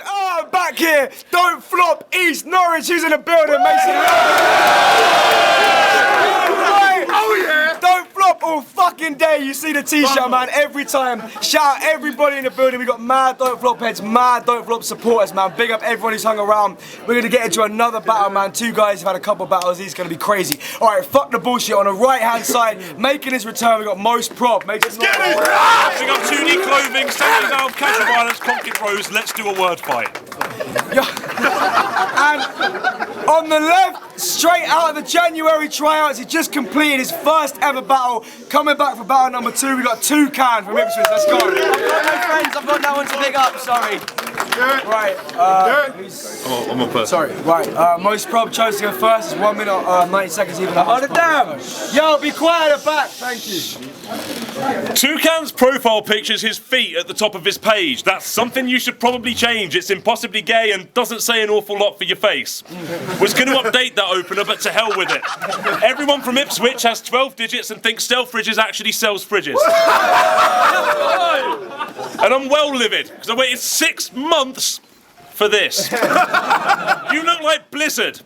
I'm back here. Don't flop. East Norwich, who's in the building? Mason. Oh yeah. Don't flop all fucking day. You see the t-shirt, man. Every time. Shout out everybody in the building. We got mad Don't Flop heads, mad Don't Flop supporters, man. Big up everyone who's hung around. We're gonna get into another battle, man. Two guys have had a couple battles. He's gonna be crazy. All right, fuck the bullshit. On the right-hand side, making his return, we got MOS PROB. Let's get it. We got 2D clothing, standing down, casual violence, concrete bros. Let's do a word fight. And on the left, straight out of the January tryouts, he just completed his first ever battle. Coming back for battle number 2, we got Toucan from Ipswich. Let's go. I've got no friends, I've got no one to pick up, sorry. Right, I'm a person. sorry, right, MOS PROB chose to go first. It's 1 minute, 90 seconds even. Oh, damn! Yo, be quiet at the back, thank you. Toucan's profile pictures his feet at the top of his page. That's something you should probably change. It's impossibly gay and doesn't say an awful lot for your face. Was going to update that opener, but to hell with it. Everyone from Ipswich has 12 digits and thinks Selfridges actually sells fridges. And I'm well livid, because I waited 6 months for this. You look like Blizzard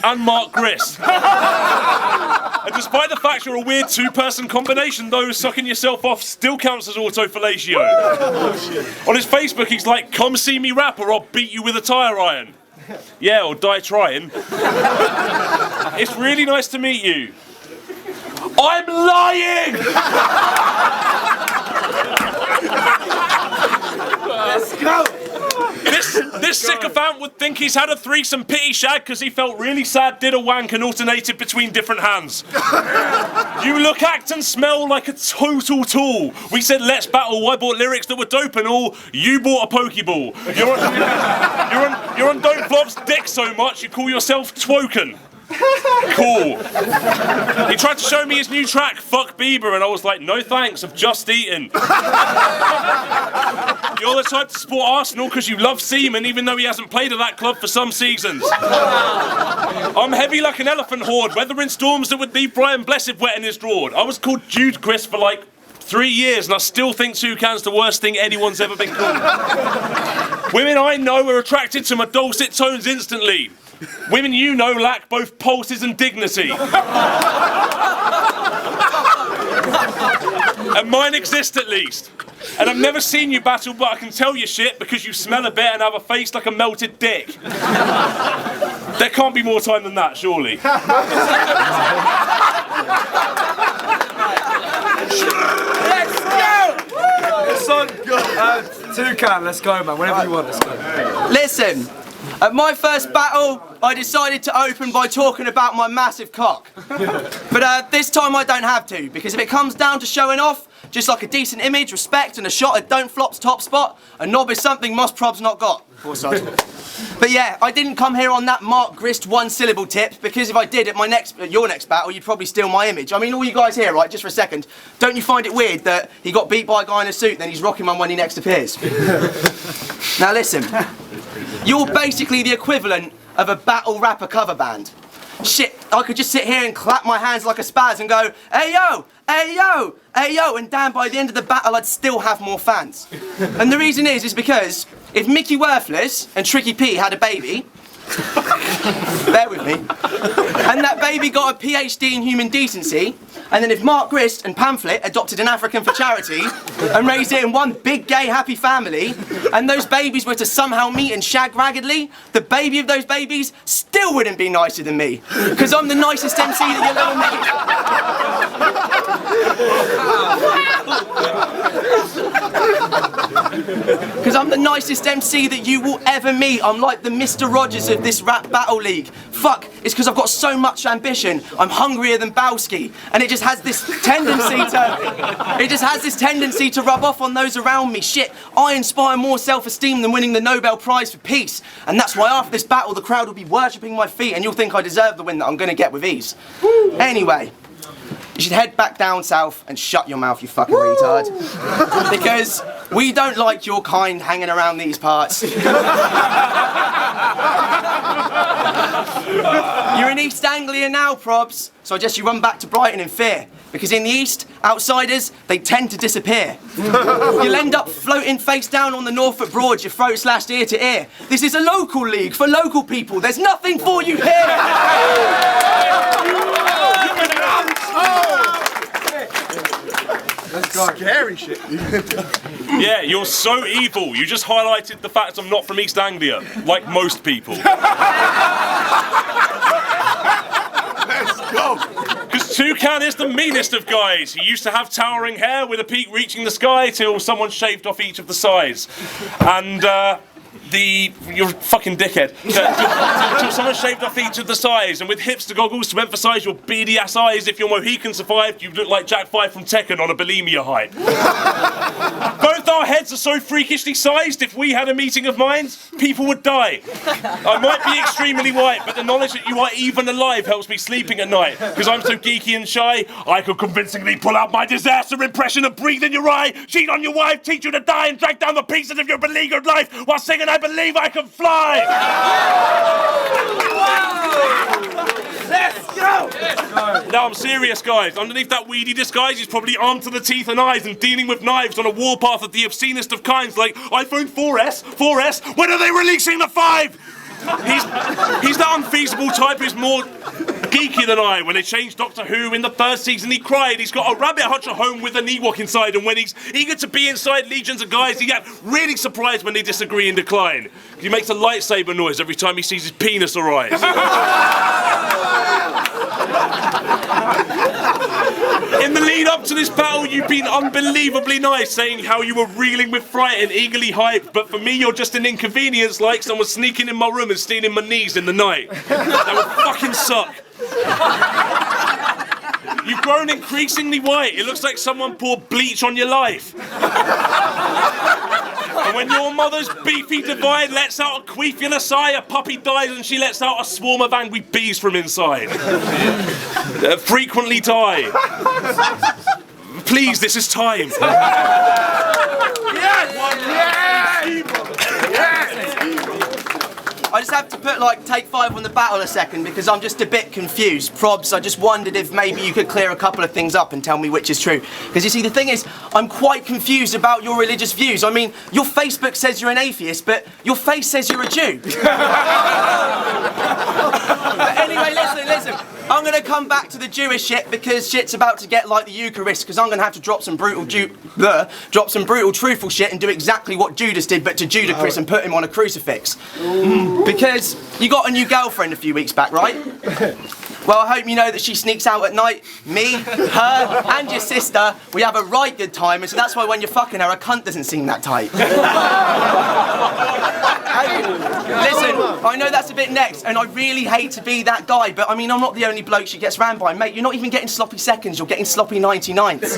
and Mark Grist. And despite the fact you're a weird 2-person combination, though, sucking yourself off still counts as autofellatio. On his Facebook, he's like, come see me rap or I'll beat you with a tire iron. Yeah, or die trying. It's really nice to meet you. I'm lying! Let's go! This sycophant would think he's had a threesome pity shag because he felt really sad, did a wank and alternated between different hands. You look, act and smell like a total tool. We said let's battle, I bought lyrics that were dope and all, you bought a Pokeball. You're on Don't Flop's dick so much you call yourself Twoken. Cool. He tried to show me his new track, Fuck Bieber, and I was like, no thanks, I've just eaten. You're the type to support Arsenal because you love Seaman, even though he hasn't played at that club for some seasons. I'm heavy like an elephant horde, weathering storms that would leave Brian Blessed wet in his drawer. I was called Jude Chris for like 3 years, and I still think Toucan's the worst thing anyone's ever been called. Women I know are attracted to my dulcet tones instantly. Women you know lack both pulses and dignity. And mine exist at least. And I've never seen you battle, but I can tell you shit because you smell a bit and have a face like a melted dick. There can't be more time than that, surely. Let's go! Toucan, let's go, man. Whenever you want, let's go. Listen, at my first battle, I decided to open by talking about my massive cock. But this time I don't have to, because if it comes down to showing off, just like a decent image, respect, and a shot at Don't Flop's top spot, a knob is something MOS PROB's not got. But yeah, I didn't come here on that Mark Grist 1-syllable tip, because if I did at your next battle, you'd probably steal my image. I mean, all you guys here, right, just for a second, don't you find it weird that he got beat by a guy in a suit, then he's rocking one when he next appears? Now listen, you're basically the equivalent of a battle rapper cover band. Shit, I could just sit here and clap my hands like a spaz and go, hey yo, hey yo, hey yo, and damn, by the end of the battle I'd still have more fans. And the reason is because if Mickey Worthless and Tricky P had a baby, bear with me, and that baby got a PhD in human decency, and then if Mark Grist and Pamphlet adopted an African for charity and raised it in one big gay happy family, and those babies were to somehow meet and shag raggedly, the baby of those babies still wouldn't be nicer than me, because I'm the nicest MC that you'll ever meet. Because I'm the nicest MC that you will ever meet. I'm like the Mr. Rogers of this rap battle league. Fuck, it's because I've got so much ambition. I'm hungrier than Bowski, and it just has this tendency to rub off on those around me. Shit, I inspire more self-esteem than winning the Nobel Prize for Peace, and that's why after this battle the crowd will be worshipping my feet, and you'll think I deserve the win that I'm going to get with ease. Anyway, you should head back down south and shut your mouth, you fucking retard. Because we don't like your kind hanging around these parts. You're in East Anglia now, probs, so I suggest you run back to Brighton in fear. Because in the East, outsiders, they tend to disappear. You'll end up floating face down on the Norfolk Broads, your throat slashed ear to ear. This is a local league for local people. There's nothing for you here. That's scary shit. Yeah, you're so evil. You just highlighted the fact I'm not from East Anglia, like most people. Let's go. Because Toucan is the meanest of guys. He used to have towering hair with a peak reaching the sky till someone shaved off each of the sides. And, you're a fucking dickhead. Till someone shaved off each of the sides, and with hipster goggles to emphasise your beady ass eyes, if your Mohican survived, you'd look like Jack 5 from Tekken on a bulimia height. Both our heads are so freakishly sized, if we had a meeting of minds, people would die. I might be extremely white, but the knowledge that you are even alive helps me sleeping at night. Because I'm so geeky and shy, I could convincingly pull out my disaster impression and breathe in your eye, cheat on your wife, teach you to die, and drag down the pieces of your beleaguered life while singing I believe I can fly! Let's go! Now I'm serious, guys. Underneath that weedy disguise, he's probably armed to the teeth and eyes and dealing with knives on a warpath of the obscenest of kinds, like iPhone 4S. When are they releasing the 5? He's that unfeasible type who's more geeky than I. When they changed Doctor Who in the first season, he cried. He's got a rabbit hutch at home with an Ewok inside, and when he's eager to be inside legions of guys, he gets really surprised when they disagree and decline. He makes a lightsaber noise every time he sees his penis arise. In the lead up to this battle, you've been unbelievably nice, saying how you were reeling with fright and eagerly hyped, but for me, you're just an inconvenience, like someone sneaking in my room and stealing my knees in the night. That would fucking suck. You've grown increasingly white. It looks like someone poured bleach on your life. And when your mother's beefy divide lets out a queefing sigh, a puppy dies and she lets out a swarm of angry bees from inside. Frequently die. Please, this is time. I just have to put, take 5 on the battle a second because I'm just a bit confused. Probs, I just wondered if maybe you could clear a couple of things up and tell me which is true. Because you see, the thing is, I'm quite confused about your religious views. I mean, your Facebook says you're an atheist, but your face says you're a Jew. But anyway, listen. I'm going to come back to the Jewish shit because shit's about to get like the Eucharist, because I'm going to have to drop some brutal truthful shit and do exactly what Judas did, but to Judacris and put him on a crucifix. Because you got a new girlfriend a few weeks back, right? Well, I hope you know that she sneaks out at night. Me, her, and your sister, we have a right good time, and so that's why when you're fucking her, a cunt doesn't seem that tight. Listen, I know that's a bit next, and I really hate to be that guy, but I mean, I'm not the only bloke she gets ran by. Mate, you're not even getting sloppy seconds, you're getting sloppy 99s.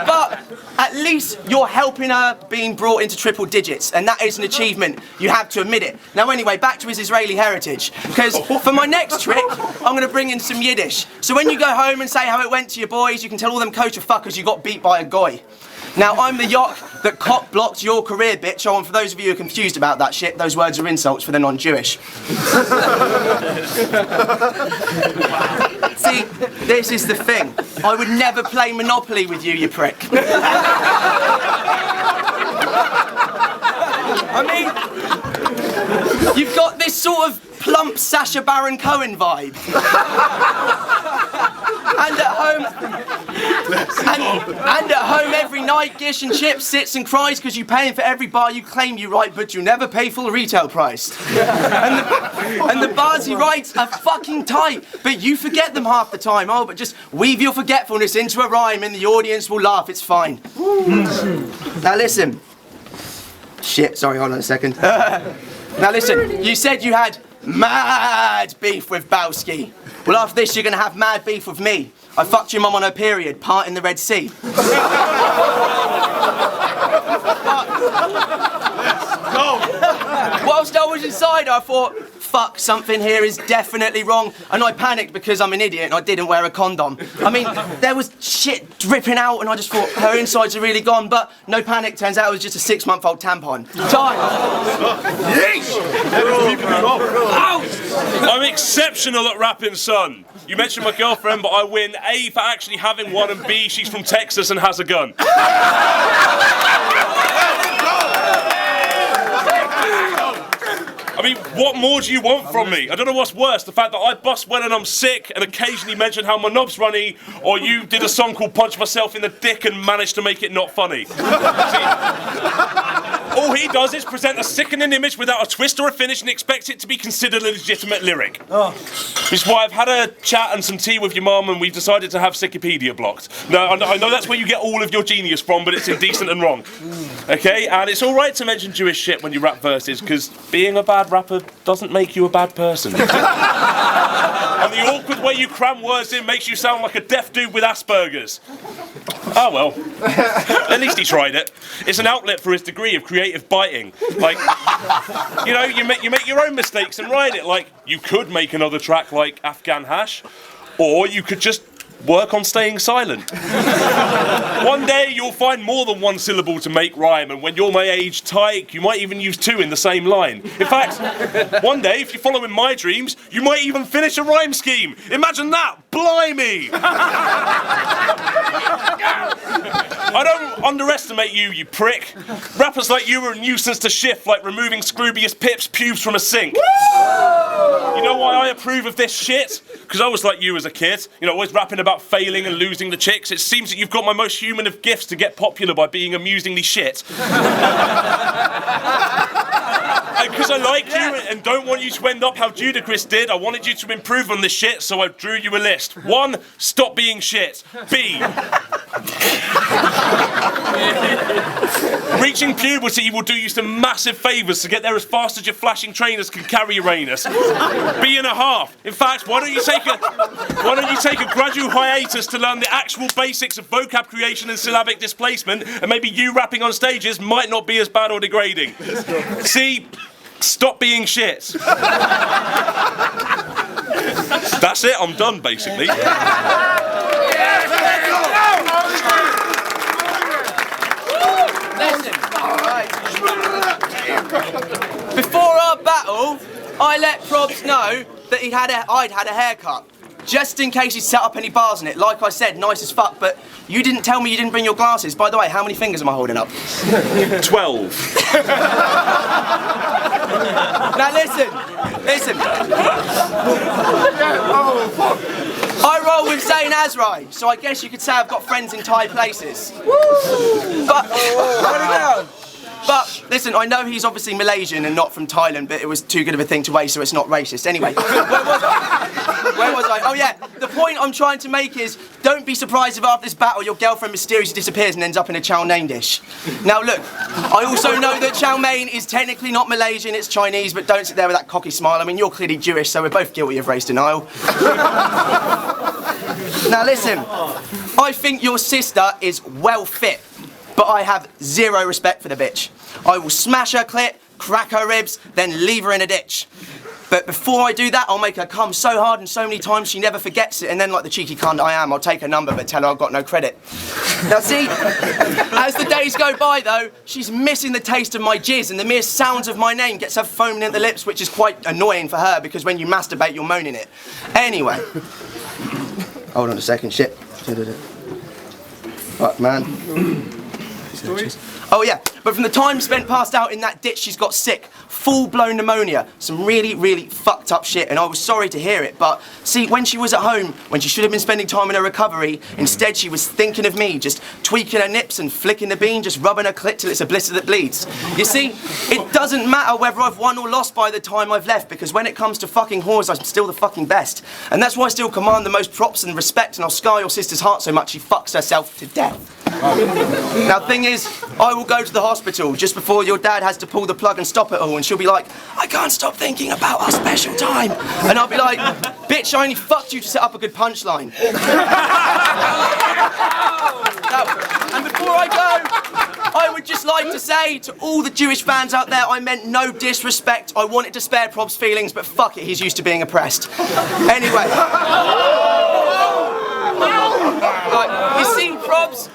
But at least you're helping her being brought into triple digits, and that is an achievement. You have to admit it. Now anyway, back to his Israeli heritage, because for my next trick, I'm going to bring in some Yiddish. So when you go home and say how it went to your boys, you can tell all them kosher fuckers you got beat by a goy. Now, I'm the yock that cock-blocked your career, bitch. Oh, and for those of you who are confused about that shit, those words are insults for the non-Jewish. See, this is the thing. I would never play Monopoly with you, you prick. I mean, you've got this sort of plump Sacha Baron Cohen vibe. And at home every night, Gish and Chips sits and cries because you paying for every bar you claim you write, but you never pay full retail price. And the bars he writes are fucking tight, but you forget them half the time. Oh, but just weave your forgetfulness into a rhyme and the audience will laugh, it's fine. Now listen. Shit, sorry, hold on a second. Now listen, you said you had mad beef with Bowski. Well, after this, you're going to have mad beef with me. I fucked your mum on her period, part in the Red Sea. Whilst I was inside, I thought, fuck, something here is definitely wrong. And I panicked because I'm an idiot and I didn't wear a condom. I mean, there was shit dripping out and I just thought her insides are really gone, but no panic, turns out it was just a 6-month-old tampon. Time. I'm exceptional at rapping, son. You mentioned my girlfriend, but I win A for actually having one, and B, she's from Texas and has a gun. I mean, what more do you want from me? I don't know what's worse, the fact that I bust when I'm sick and occasionally mention how my knob's runny, or you did a song called Punch Myself in the Dick and managed to make it not funny. See, all he does is present a sickening image without a twist or a finish and expects it to be considered a legitimate lyric. Which is why I've had a chat and some tea with your mum and we've decided to have Wikipedia blocked. Now, I know that's where you get all of your genius from, but it's indecent and wrong. Okay? And it's alright to mention Jewish shit when you rap verses, because being a bad rapper doesn't make you a bad person. And the awkward way you cram words in makes you sound like a deaf dude with Asperger's. Oh well, at least he tried it. It's an outlet for his degree of creative biting. Like, you know, you make your own mistakes and write it. Like, you could make another track like Afghan Hash, or you could just work on staying silent. One day you'll find more than one syllable to make rhyme, and when you're my age, Tyke, you might even use 2 in the same line. In fact, one day, if you're following my dreams, you might even finish a rhyme scheme. Imagine that! Blimey! I don't underestimate you, you prick. Rappers like you are a nuisance to shift, like removing Scroobius Pip's pubes from a sink. You know why I approve of this shit? Because I was like you as a kid, you know, always rapping about failing and losing the chicks. It seems that you've got my most human of gifts to get popular by being amusingly shit. Because I like you and don't want you to end up how Judacris did, I wanted you to improve on this shit, so I drew you a list. 1, stop being shit. B, reaching puberty will do you some massive favours to get there as fast as your flashing trainers can carry Uranus. B.5. In fact, why don't you take a gradual hiatus to learn the actual basics of vocab creation and syllabic displacement, and maybe you rapping on stages might not be as bad or degrading. C, stop being shit. That's it, I'm done basically. Listen, right. Before our battle, I let Probs know that I'd had a haircut. Just in case he'd set up any bars in it. Like I said, nice as fuck, but you didn't tell me you didn't bring your glasses. By the way, how many fingers am I holding up? 12. Now listen. I roll with Zayn Azrai, so I guess you could say I've got friends in Thai places. But listen, I know he's obviously Malaysian and not from Thailand, but it was too good of a thing to waste, so it's not racist. Anyway, where was I? Oh yeah, the point I'm trying to make is, don't be surprised if after this battle your girlfriend mysteriously disappears and ends up in a chow mein dish. Now look, I also know that chow mein is technically not Malaysian, it's Chinese, but don't sit there with that cocky smile. I mean, you're clearly Jewish, so we're both guilty of race denial. Now listen, I think your sister is well fit, but I have zero respect for the bitch. I will smash her clit, crack her ribs, then leave her in a ditch. But before I do that, I'll make her come so hard and so many times she never forgets it, and then like the cheeky cunt I am, I'll take her number but tell her I've got no credit. Now see, as the days go by though, she's missing the taste of my jizz, and the mere sounds of my name gets her foaming at the lips, which is quite annoying for her because when you masturbate you're moaning it. Anyway. Hold on a second, shit. Fuck, man. Oh yeah, but from the time spent passed out in that ditch, she's got sick, full-blown pneumonia, some really, really fucked up shit, and I was sorry to hear it, but see, when she was at home, when she should have been spending time in her recovery, instead she was thinking of me, just tweaking her nips and flicking the bean, just rubbing her clit till it's a blister that bleeds. You see, it doesn't matter whether I've won or lost by the time I've left, because when it comes to fucking whores, I'm still the fucking best. And that's why I still command the most props and respect, and I'll scar your sister's heart so much she fucks herself to death. Now, thing is, I will go to the hospital just before your dad has to pull the plug and stop it all, and she'll be like, I can't stop thinking about our special time. And I'll be like, bitch, I only fucked you to set up a good punchline. Now, and before I go, I would just like to say to all the Jewish fans out there, I meant no disrespect. I wanted to spare Prob's feelings, but fuck it, he's used to being oppressed. Anyway. Right, you see, Probs,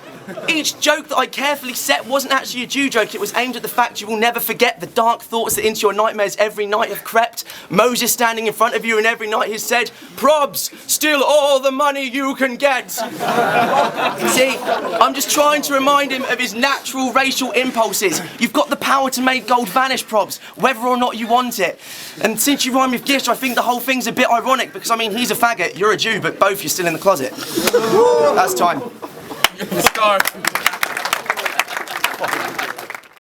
each joke that I carefully set wasn't actually a Jew joke. It was aimed at the fact you will never forget the dark thoughts that into your nightmares every night have crept. Moses standing in front of you and every night he's said, Probs, steal all the money you can get. See, I'm just trying to remind him of his natural racial impulses. You've got the power to make gold vanish, Probs, whether or not you want it. And since you rhyme with Gish, I think the whole thing's a bit ironic because, I mean, he's a faggot, you're a Jew, but both you're still in the closet. That's time.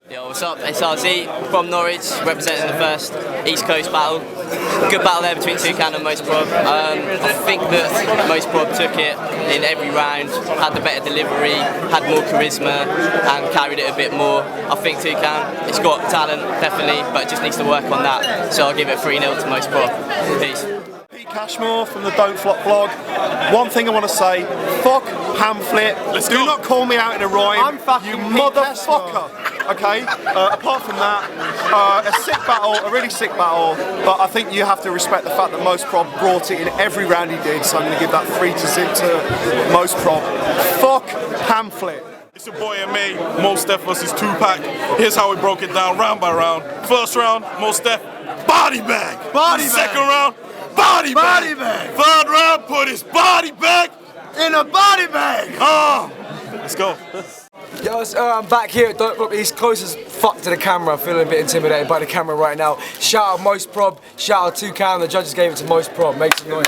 Yo, what's up? It's RZ from Norwich, representing the first East Coast battle. Good battle there between Toucan and MOS PROB. I think that MOS PROB took it in every round, had the better delivery, had more charisma, and carried it a bit more. I think Toucan, it's got talent, definitely, but it just needs to work on that. So I'll give it 3-0 to MOS PROB. Peace. Cashmore from the Don't Flop vlog. One thing I want to say, fuck pamphlet. Do not call me out in a rhyme. I'm fucking you motherfucker. Okay. Apart from that, a sick battle, a really sick battle. But I think you have to respect the fact that MOS PROB brought it in every round he did. So I'm going to give that 3-0 to MOS PROB. Fuck pamphlet. It's your boy and me, Mos Def vs Tupac. Here's how we broke it down round by round. First round, Mos Def, body bag. Body bag. Second round, body bag. Third round, put his body bag in a body bag. Let's go. Yo, I'm back here at Don't Flop. He's close as fuck to the camera. I'm feeling a bit intimidated by the camera right now. Shout out MOS PROB, shout out Toucan. The judges gave it to MOS PROB. Make some noise.